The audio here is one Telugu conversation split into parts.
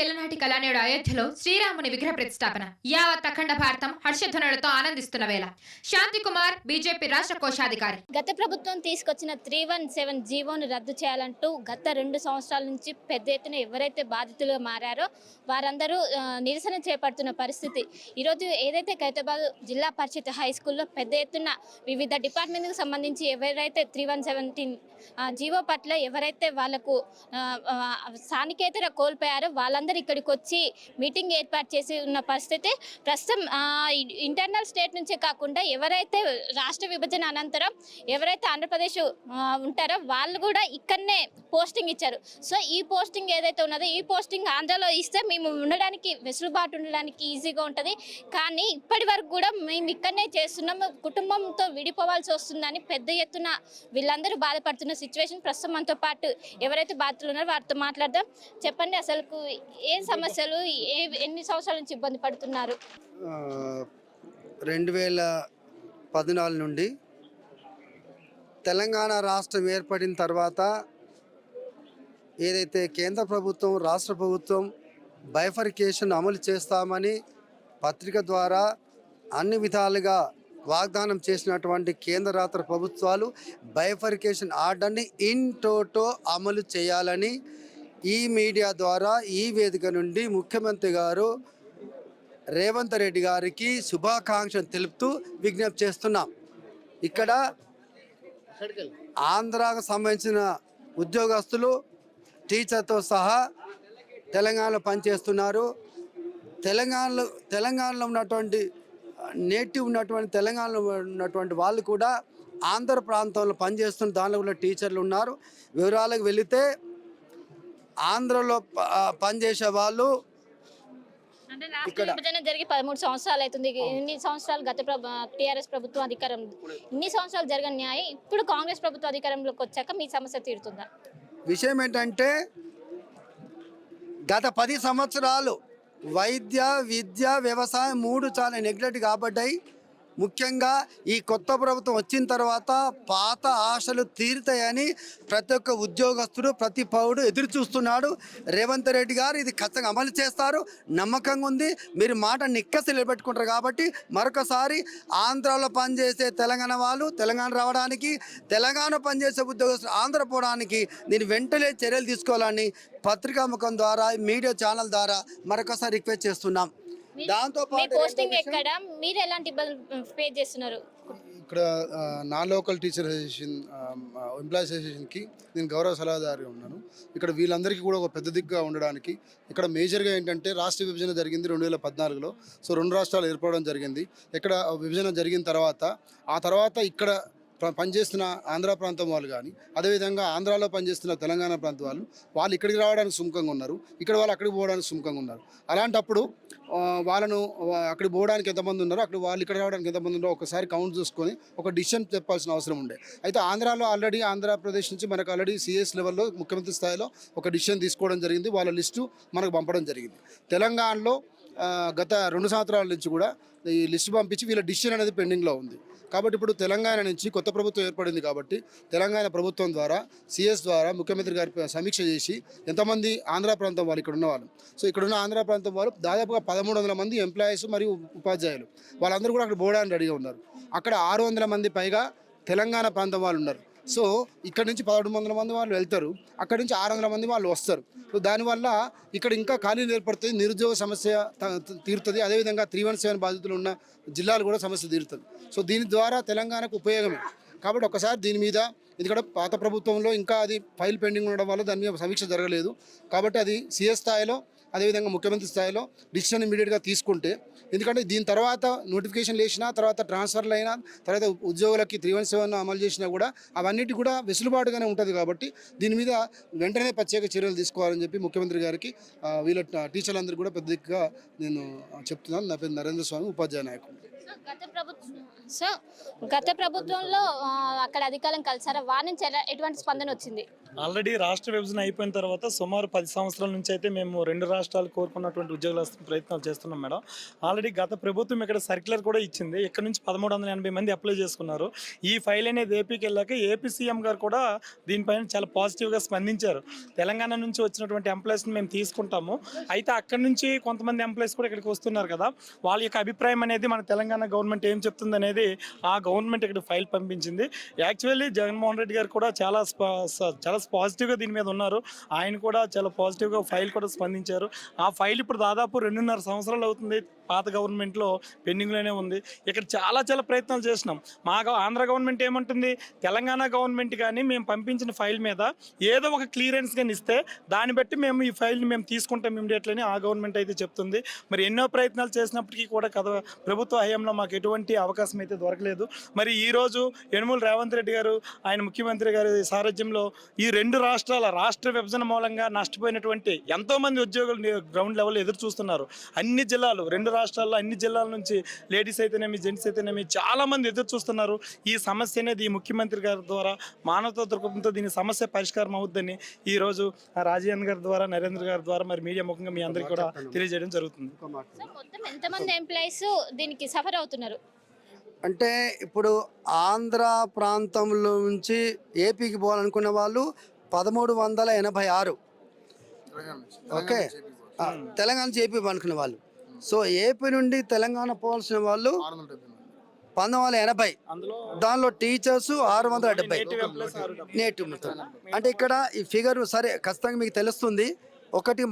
ఏళ్ల నాటి కళానేడు అయోధ్యలో శ్రీరాముని విగ్రహ ప్రతిష్టాపన. యావత్ అఖండ భారతం హర్షధ్వనులతో ఆనందిస్తున్న వేళ. శాంతి కుమార్, బీజేపీ రాష్ట్ర కోశాధికారి. గత ప్రభుత్వం తీసుకొచ్చిన 317 జీవోను రద్దు చేయాలంటూ గత 2 సంవత్సరాల నుంచి పెద్ద ఎత్తున ఎవరైతే బాధితులుగా మారారో వారందరూ నిరసన చేపడుతున్న పరిస్థితి. ఈరోజు ఏదైతే ఖైరతాబాద్ జిల్లా పరిషత్ హై స్కూల్లో పెద్ద ఎత్తున వివిధ డిపార్ట్మెంట్కి సంబంధించి ఎవరైతే 317 జీవో పట్ల ఎవరైతే వాళ్లకు స్థానికేతర కోల్పోయారో వాళ్ళందరూ ఇక్కడికి వచ్చి మీటింగ్ ఏర్పాటు చేసి ఉన్న పరిస్థితి. ప్రస్తుతం ఇంటర్నల్ స్టేట్ నుంచే కాకుండా ఎవరైతే రాష్ట్ర విభజన అనంతరం ఎవరైతే ఆంధ్రప్రదేశ్ ఉంటారో వాళ్ళు కూడా ఇక్కడనే పోస్టింగ్ ఇచ్చారు. సో ఈ పోస్టింగ్ ఏదైతే ఉన్నదో ఈ పోస్టింగ్ ఆంధ్రాలో ఇస్తే మేము ఉండడానికి వెసులుబాటు ఉండడానికి ఈజీగా ఉంటుంది. కానీ ఇప్పటి వరకు కూడా మేము ఇక్కడనే చేస్తున్నాము, కుటుంబంతో విడిపోవాల్సి వస్తుందని పెద్ద ఎత్తున వీళ్ళందరూ బాధపడుతున్న సిచ్యువేషన్. ప్రస్తుతం మనతో పాటు ఎవరైతే బాధితులు ఉన్నారో వారితో మాట్లాడదాం. చెప్పండి, అసలు ఏం సమస్యలు, ఎన్ని సంవత్సరాల నుంచి ఇబ్బంది పడుతున్నారు? 2014 నుండి తెలంగాణ రాష్ట్రం ఏర్పడిన తర్వాత ఏదైతే కేంద్ర ప్రభుత్వం రాష్ట్ర ప్రభుత్వం బైఫర్కేషన్ అమలు చేస్తామని పత్రిక ద్వారా అన్ని విధాలుగా వాగ్దానం చేసినటువంటి కేంద్ర రాష్ట్ర ప్రభుత్వాలు బైఫర్కేషన్ ఆర్డర్ని ఇన్ టోటో అమలు చేయాలని ఈ మీడియా ద్వారా ఈ వేదిక నుండి ముఖ్యమంత్రి గారు రేవంత్ రెడ్డి గారికి శుభాకాంక్షలు తెలుపుతూ విజ్ఞప్తి చేస్తున్నాం. ఇక్కడ ఆంధ్రాకు సంబంధించిన ఉద్యోగస్తులు టీచర్తో సహా తెలంగాణలో పనిచేస్తున్నారు. తెలంగాణలో ఉన్నటువంటి నేటివ్ ఉన్నటువంటి తెలంగాణలో ఉన్నటువంటి వాళ్ళు కూడా ఆంధ్ర ప్రాంతంలో పనిచేస్తున్న దానిలో కూడా టీచర్లు ఉన్నారు. వివరాలకు వెళితే ఆంధ్రలో పనిచేసే వాళ్ళు ఇక్కడ జరిగి 13 సంవత్సరాలు అవుతుంది. ఇన్ని సంవత్సరాలు గత టీఆర్ఎస్ ప్రభుత్వం అధికారం, ఇన్ని సంవత్సరాలు జరిగిన న్యాయం ఇప్పుడు కాంగ్రెస్ ప్రభుత్వం అధికారంలోకి వచ్చాక మీ సమస్య తీరుతుందా? విషయం ఏంటంటే గత 10 సంవత్సరాలు వైద్య, విద్య, వ్యవసాయం 3 చాలా నెగ్లెక్ట్ కాబడ్డాయి. ముఖ్యంగా ఈ కొత్త ప్రభుత్వం వచ్చిన తర్వాత పాత ఆశలు తీరుతాయని ప్రతి ఒక్క ఉద్యోగస్తుడు, ప్రతి పౌరుడు ఎదురు చూస్తున్నాడు. రేవంత్ రెడ్డి గారు ఇది ఖచ్చితంగా అమలు చేస్తారు, నమ్మకంగా ఉంది. మీరు మాట నిక్కసి నిలబెట్టుకుంటారు కాబట్టి మరొకసారి ఆంధ్రాలో పనిచేసే తెలంగాణ వాళ్ళు తెలంగాణ రావడానికి, తెలంగాణ పనిచేసే ఉద్యోగస్తులు ఆంధ్ర పోవడానికి నేను వెంటనే చర్యలు తీసుకోవాలని పత్రికా ముఖం ద్వారా, మీడియా ఛానల్ ద్వారా మరొకసారి రిక్వెస్ట్ చేస్తున్నాం. దాంతో పాటు మీరు ఎలాంటి ఇబ్బందులు ఫేస్ చేస్తున్నారు? ఇక్కడ నా లోకల్ టీచర్ అసోసియేషన్, ఎంప్లాయీస్ అసోసియేషన్కి నేను గౌరవ సలహాదారుగా ఉన్నాను. ఇక్కడ వీళ్ళందరికీ కూడా ఒక పెద్ద దిగ్గుగా ఉండడానికి ఇక్కడ మేజర్గా ఏంటంటే రాష్ట్ర విభజన జరిగింది 2014లో. సో 2 రాష్ట్రాలు ఏర్పడడం జరిగింది. ఇక్కడ విభజన జరిగిన తర్వాత ఆ తర్వాత ఇక్కడ పనిచేస్తున్న ఆంధ్ర ప్రాంతం వాళ్ళు కానీ, అదేవిధంగా ఆంధ్రాలో పనిచేస్తున్న తెలంగాణ ప్రాంతం వాళ్ళు ఇక్కడికి రావడానికి సుముఖంగా ఉన్నారు, ఇక్కడ వాళ్ళు అక్కడికి పోవడానికి సుముఖంగా ఉన్నారు. అలాంటప్పుడు వాళ్ళను అక్కడికి పోవడానికి ఎంతమంది ఉన్నారో, అక్కడ వాళ్ళు ఇక్కడ రావడానికి ఎంతమంది ఉన్నారో ఒకసారి కౌంట్ చూసుకొని ఒక డిసిషన్ చెప్పాల్సిన అవసరం ఉండే. అయితే ఆంధ్రాలో ఆల్రెడీ ఆంధ్రప్రదేశ్ నుంచి మనకు ఆల్రెడీ సిఎస్ లెవెల్లో ముఖ్యమంత్రి స్థాయిలో ఒక డిసిషన్ తీసుకోవడం జరిగింది. వాళ్ళ లిస్టు మనకు పంపడం జరిగింది. తెలంగాణలో గత 2 సంవత్సరాల నుంచి కూడా ఈ లిస్టు పంపించి వీళ్ళ డిసిషన్ అనేది పెండింగ్లో ఉంది. కాబట్టి ఇప్పుడు తెలంగాణ నుంచి కొత్త ప్రభుత్వం ఏర్పడింది కాబట్టి తెలంగాణ ప్రభుత్వం ద్వారా సిఎస్ ద్వారా ముఖ్యమంత్రి గారి సమీక్ష చేసి ఎంతమంది ఆంధ్ర ప్రాంతం వాళ్ళు ఇక్కడ ఉన్నవాళ్ళు, సో ఇక్కడున్న ఆంధ్ర ప్రాంతం వాళ్ళు దాదాపుగా 1300 మంది ఎంప్లాయీస్ మరియు ఉపాధ్యాయులు వాళ్ళందరూ కూడా అక్కడ పోవడానికి రెడీగా ఉన్నారు. అక్కడ 600 మంది పైగా తెలంగాణ ప్రాంతం వాళ్ళు ఉన్నారు. సో ఇక్కడ నుంచి 1100 మంది వాళ్ళు వెళ్తారు, అక్కడ నుంచి 600 మంది వాళ్ళు వస్తారు. సో దానివల్ల ఇక్కడ ఇంకా ఖాళీలు ఏర్పడుతుంది, నిరుద్యోగ సమస్య తీరుతుంది. అదేవిధంగా 317 బాధితులు ఉన్న జిల్లాలు కూడా సమస్య తీరుతుంది. సో దీని ద్వారా తెలంగాణకు ఉపయోగమే. కాబట్టి ఒకసారి దీని మీద, ఎందుకంటే పాత ప్రభుత్వంలో ఇంకా అది ఫైల్ పెండింగ్ ఉండడం వల్ల దాని మీద సమీక్ష జరగలేదు. కాబట్టి అది సిఎస్ స్థాయిలో అదేవిధంగా ముఖ్యమంత్రి స్థాయిలో డిసిషన్ ఇమీడియట్గా తీసుకుంటే, ఎందుకంటే దీని తర్వాత నోటిఫికేషన్లు వేసినా, తర్వాత ట్రాన్స్ఫర్లు అయినా, తర్వాత ఉద్యోగులకి 317 అమలు చేసినా కూడా అవన్నిటి కూడా వెసులుబాటుగానే ఉంటుంది. కాబట్టి దీని మీద వెంటనే ప్రత్యేక చర్యలు తీసుకోవాలని చెప్పి ముఖ్యమంత్రి గారికి వీళ్ళ టీచర్లందరూ కూడా పెద్దగా నేను చెప్తున్నాను. నా పేరు నరేంద్ర స్వామి, ఉపాధ్యాయ నాయకుడు. గత ప్రభుత్వంలో అక్కడ అధికారం కలిసారా వారి నుంచి ఎటువంటి స్పందన వచ్చింది? ఆల్రెడీ రాష్ట్ర విభజన అయిపోయిన తర్వాత సుమారు 10 సంవత్సరాల నుంచి అయితే మేము 2 రాష్ట్రాలు కోరుకున్నటువంటి ఉద్యోగుల ప్రయత్నాలు చేస్తున్నాం మేడం. ఆల్రెడీ గత ప్రభుత్వం ఇక్కడ సర్క్యులర్ కూడా ఇచ్చింది. ఇక్కడ నుంచి 1380 మంది అప్లై చేసుకున్నారు. ఈ ఫైల్ అనేది ఏపీకి వెళ్ళాక ఏపీ సీఎం గారు కూడా దీనిపైన చాలా పాజిటివ్గా స్పందించారు. తెలంగాణ నుంచి వచ్చినటువంటి ఎంప్లాయీస్ని మేము తీసుకుంటాము, అయితే అక్కడి నుంచి కొంతమంది ఎంప్లాయీస్ కూడా ఇక్కడికి వస్తున్నారు కదా, వాళ్ళ యొక్క అభిప్రాయం అనేది మన తెలంగాణ గవర్నమెంట్ ఏం చెప్తుంది అనేది ఆ గవర్నమెంట్ ఇక్కడ ఫైల్ పంపించింది. యాక్చువల్లీ జగన్మోహన్ రెడ్డి గారు కూడా చాలా పాజిటివ్గా దీని మీద ఉన్నారు. ఆయన కూడా చాలా పాజిటివ్గా ఫైల్ కూడా స్పందించారు. ఆ ఫైల్ ఇప్పుడు దాదాపు 2.5 సంవత్సరాలు అవుతుంది, పాత గవర్నమెంట్లో పెండింగ్లోనే ఉంది. ఇక్కడ చాలా ప్రయత్నాలు చేసినాం. ఆంధ్ర గవర్నమెంట్ ఏమంటుంది, తెలంగాణ గవర్నమెంట్ కానీ మేము పంపించిన ఫైల్ మీద ఏదో ఒక క్లియరెన్స్ కానీ ఇస్తే దాన్ని బట్టి మేము ఈ ఫైల్ని మేము తీసుకుంటాం ఇమీడియట్లీ అని ఆ గవర్నమెంట్ అయితే చెప్తుంది. మరి ఎన్నో ప్రయత్నాలు చేసినప్పటికీ కూడా ప్రభుత్వ హయాంలో మాకు ఎటువంటి అవకాశం అయితే దొరకలేదు. మరి ఈరోజు యనమల రేవంత్ రెడ్డి గారు ఆయన ముఖ్యమంత్రి గారి సారథ్యంలో ఈ 2 రాష్ట్రాల రాష్ట్ర విభజన మూలంగా నష్టపోయినటువంటి ఎంతోమంది ఉద్యోగులు గ్రౌండ్ లెవెల్ ఎదురు చూస్తున్నారు. అన్ని జిల్లాలు 2 రాష్ట్రాల్లో అన్ని జిల్లాల నుంచి లేడీస్ అయితేనేమి జెంట్స్ అయితేనేమి చాలామంది ఎదురు చూస్తున్నారు. ఈ సమస్య అనేది ఈ ముఖ్యమంత్రి గారి ద్వారా మానవతా దృక్పథంతో దీని సమస్య పరిష్కారం అవుద్దని ఈరోజు రాజీవన్ గారి ద్వారా నరేంద్ర గారి ద్వారా మరి మీడియా ముఖంగా మీ అందరికీ కూడా తెలియజేయడం జరుగుతుంది. మొత్తం ఎంతమంది ఎంప్లాయీస్ దీనికి సఫర్ అవుతున్నారు? అంటే ఇప్పుడు ఆంధ్ర ప్రాంతంలో నుంచి ఏపీకి పోవాలనుకున్న వాళ్ళు 1386, ఓకే, తెలంగాణ నుంచి ఏపీ అనుకునే వాళ్ళు. సో ఏపీ నుండి తెలంగాణ పోవాల్సిన వాళ్ళు 1980, దానిలో టీచర్స్ 670 నేటివ్. అంటే ఇక్కడ ఈ ఫిగర్ సరే ఖచ్చితంగా మీకు తెలుస్తుంది. ఒకటి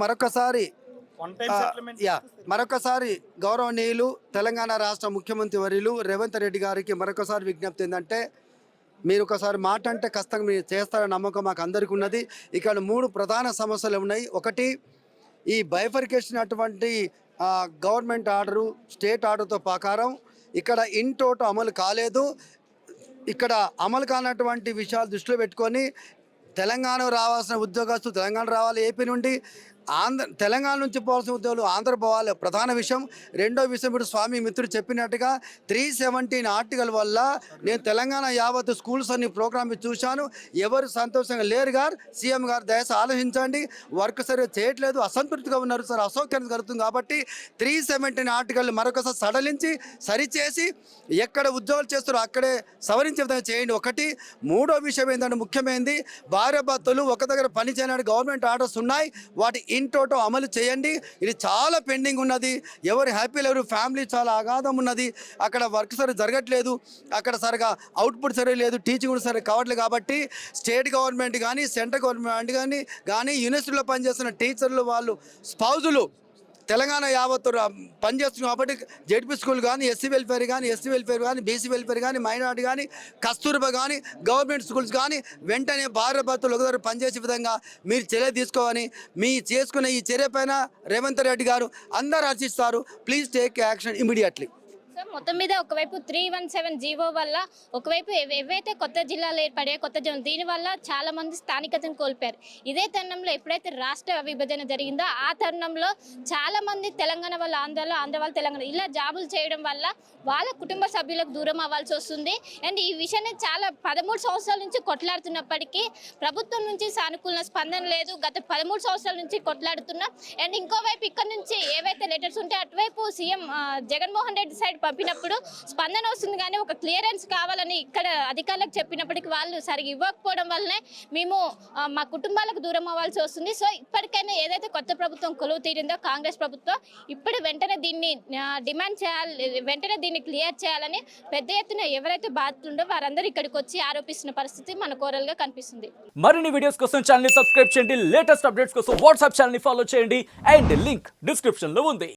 మరొకసారి గౌరవనీయులు తెలంగాణ రాష్ట్ర ముఖ్యమంత్రి వర్యులు రేవంత్ రెడ్డి గారికి మరొకసారి విజ్ఞప్తి ఏంటంటే, మీరు ఒకసారి మాట అంటే ఖచ్చితంగా మీరు చేస్తారన్న నమ్మకం మాకు అందరికీ ఉన్నది. ఇక్కడ 3 ప్రధాన సమస్యలు ఉన్నాయి. ఒకటి, ఈ బైఫర్కేషన్ అటువంటి గవర్నమెంట్ ఆర్డరు స్టేట్ ఆర్డర్తో ప్రకారం ఇక్కడ ఇన్ టోటో అమలు కాలేదు. ఇక్కడ అమలు కానటువంటి విషయాలు దృష్టిలో పెట్టుకొని తెలంగాణ రావాల్సిన ఉద్యోగస్తులు తెలంగాణ రావాలి, ఏపీ నుండి తెలంగాణ నుంచి పోవాల్సిన ఉద్యోగులు ఆంధ్ర పోవాలి, ప్రధాన విషయం. రెండో విషయం, ఇప్పుడు స్వామి మిత్రుడు చెప్పినట్టుగా 317 ఆర్టికల్ వల్ల నేను తెలంగాణ యావత్ స్కూల్స్ అన్ని ప్రోగ్రామ్ చూశాను. ఎవరు సంతోషంగా లేరు గారు. సీఎం గారు దయచేసి ఆలోచించండి. వర్క్ సరిగ్గా చేయట్లేదు, అసంతృప్తిగా ఉన్నారు సార్, అసౌకర్యం జరుగుతుంది. కాబట్టి 317 ఆర్టికల్ మరొకసారి సడలించి సరిచేసి ఎక్కడ ఉద్యోగాలు చేస్తారో అక్కడే సవరించే విధంగా చేయండి. ఒకటి. మూడో విషయం ఏంటంటే ముఖ్యమైనది, భార్య భర్తలు ఒక దగ్గర పని చేయడానికి గవర్నమెంట్ ఆర్డర్స్ ఉన్నాయి, వాటి ఇన్ టోటో అమలు చేయండి. ఇది చాలా పెండింగ్ ఉన్నది. ఎవరు హ్యాపీ లేరు, ఫ్యామిలీ చాలా అగాధం ఉన్నది. అక్కడ వర్క్ సరిగ్గా జరగట్లేదు, అక్కడ సరిగా అవుట్పుట్ సరిగా లేదు, టీచింగ్ కూడా సరిగ్గా కావట్లేదు. కాబట్టి స్టేట్ గవర్నమెంట్ కానీ సెంట్రల్ గవర్నమెంట్ కానీ యూనివర్సిటీలో పనిచేస్తున్న టీచర్లు వాళ్ళు స్పౌజులు తెలంగాణ యావత్తు పనిచేస్తున్నాం. కాబట్టి జెడ్పీ స్కూల్ కానీ ఎస్సీ వెల్ఫేర్ కానీ బీసీ వెల్ఫేర్ కానీ మైనార్టీ కానీ కస్తూర్బా కానీ గవర్నమెంట్ స్కూల్స్ కానీ వెంటనే భార్య భర్తలు ఒక దగ్గర పనిచేసే విధంగా మీరు చర్య తీసుకోవాలి. మీ చేసుకున్న ఈ చర్య పైన రేవంత్ రెడ్డి గారు అందరూ హర్షిస్తారు. Please take action immediately. మొత్తం మీద ఒకవైపు 317 జీవో వల్ల ఒకవైపు ఏవైతే కొత్త జిల్లాలు ఏర్పడాయో కొత్త జోన్, దీనివల్ల చాలా మంది స్థానికతను కోల్పోయారు. ఇదే తరుణంలో ఎప్పుడైతే రాష్ట్ర విభజన జరిగిందో ఆ తరుణంలో చాలా మంది తెలంగాణ వాళ్ళు ఆంధ్ర వాళ్ళు తెలంగాణ ఇలా జాబులు చేయడం వల్ల వాళ్ళ కుటుంబ సభ్యులకు దూరం అవ్వాల్సి వస్తుంది. అండ్ ఈ విషయాన్ని చాలా 13 సంవత్సరాల నుంచి కొట్లాడుతున్నప్పటికీ ప్రభుత్వం నుంచి సానుకూల స్పందన లేదు. గత 13 సంవత్సరాల నుంచి కొట్లాడుతున్నాం. అండ్ ఇంకోవైపు ఇక్కడ నుంచి ఏవైతే లెటర్స్ ఉంటే అటువైపు సీఎం జగన్మోహన్ రెడ్డి సైడ్ పంపినప్పుడు స్పందన వస్తుంది, కానీ ఒక క్లియరెన్స్ కావాలని ఇక్కడ అధికారులకు చెప్పినప్పటికీ వాళ్ళు సరిగ్గా ఇవ్వకపోవడం వల్లనే మేము మా కుటుంబాలకు దూరం అవ్వాల్సి వస్తుంది. సో ఇప్పటికైనా ఏదైతే కొత్త ప్రభుత్వం కొలువు తీరిందో కాంగ్రెస్ ప్రభుత్వం ఇప్పుడు వెంటనే దీన్ని డిమాండ్ చేయాలి, వెంటనే దీన్ని క్లియర్ చేయాలని పెద్ద ఎత్తున ఎవరైతే బాధితుండో వారందరూ ఇక్కడికి వచ్చి ఆరోపిస్తున్న పరిస్థితి మన కోరల్ గా కనిపిస్తుంది. మరిన్ని వీడియోస్ కోసం ఛానల్ ని సబ్స్క్రైబ్ చేయండి, లేటెస్ట్ అప్డేట్స్ కోసం వాట్సాప్ ఛానల్ ని ఫాలో చేయండి అండ్ లింక్ డిస్క్రిప్షన్ లో ఉంది.